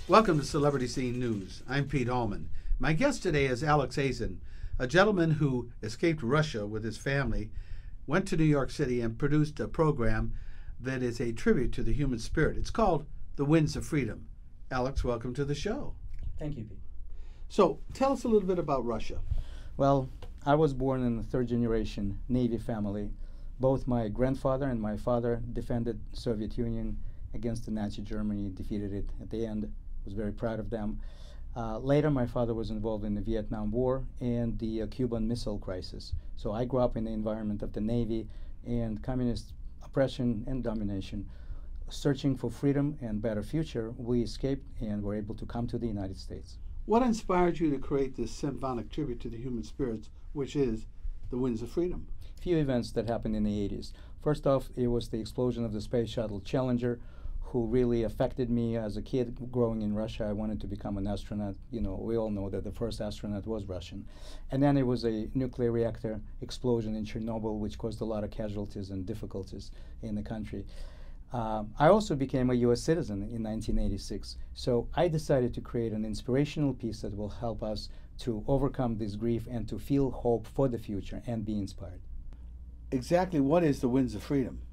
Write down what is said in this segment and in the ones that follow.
Welcome to Celebrity Scene News. I'm Pete Allman. My guest today is Alex Ayzin, a gentleman who escaped Russia with his family, went to New York City, and produced a program that is a tribute to the human spirit. It's called The Winds of Freedom. Alex, welcome to the show. Thank you, Pete. So, tell us a little bit about Russia. Well, I was born in a third-generation Navy family. Both my grandfather and my father defended Soviet Union against the Nazi Germany, defeated it at the end. Was very proud of them. Later, my father was involved in the Vietnam War and the Cuban Missile Crisis. So I grew up in the environment of the Navy and communist oppression and domination. Searching for freedom and better future, we escaped and were able to come to the United States. What inspired you to create this symphonic tribute to the human spirits, which is The Winds of Freedom? A few events that happened in the 80s. First off, it was the explosion of the space shuttle Challenger, who really affected me as a kid growing in Russia. I wanted to become an astronaut. You know, we all know that the first astronaut was Russian. And then it was a nuclear reactor explosion in Chernobyl, which caused a lot of casualties and difficulties in the country. I also became a U.S. citizen in 1986. So I decided to create an inspirational piece that will help us to overcome this grief and to feel hope for the future and be inspired. Exactly what is The Winds of Freedom?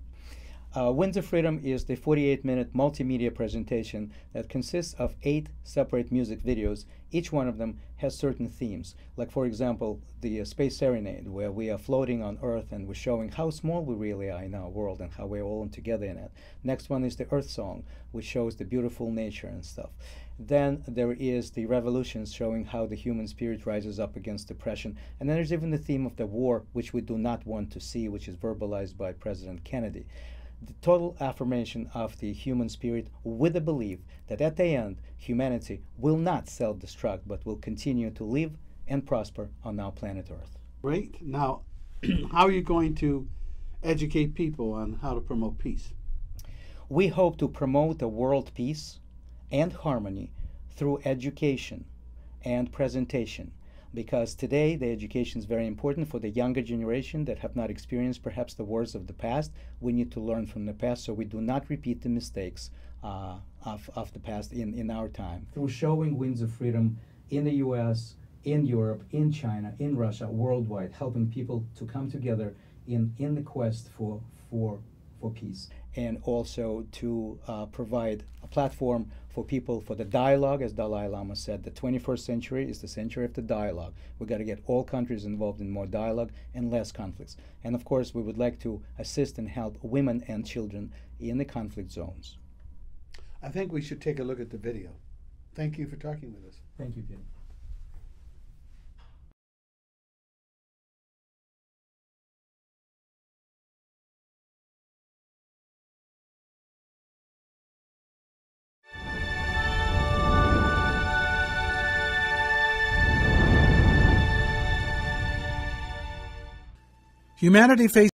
Winds of Freedom is the 48-minute multimedia presentation that consists of 8 separate music videos. Each one of them has certain themes. Like, for example, the Space Serenade, where we are floating on Earth and we're showing how small we really are in our world and how we're all together in it. Next one is the Earth Song, which shows the beautiful nature and stuff. Then there is the Revolutions, showing how the human spirit rises up against oppression. And then there's even the theme of the war, which we do not want to see, which is verbalized by President Kennedy. The total affirmation of the human spirit with the belief that at the end, humanity will not self-destruct, but will continue to live and prosper on our planet Earth. Great. Now, how are you going to educate people on how to promote peace? We hope to promote a world peace and harmony through education and presentation. Because today the education is very important for the younger generation that have not experienced perhaps the wars of the past. We need to learn from the past so we do not repeat the mistakes of the past in our time. Through showing Winds of Freedom in the US, in Europe, in China, in Russia, worldwide, helping people to come together in the quest for peace. And also to provide a platform for people for the dialogue. As Dalai Lama said, the 21st century is the century of the dialogue. We've got to get all countries involved in more dialogue and less conflicts. And of course, we would like to assist and help women and children in the conflict zones. I think we should take a look at the video. Thank you for talking with us. Thank you, Peter. Humanity faces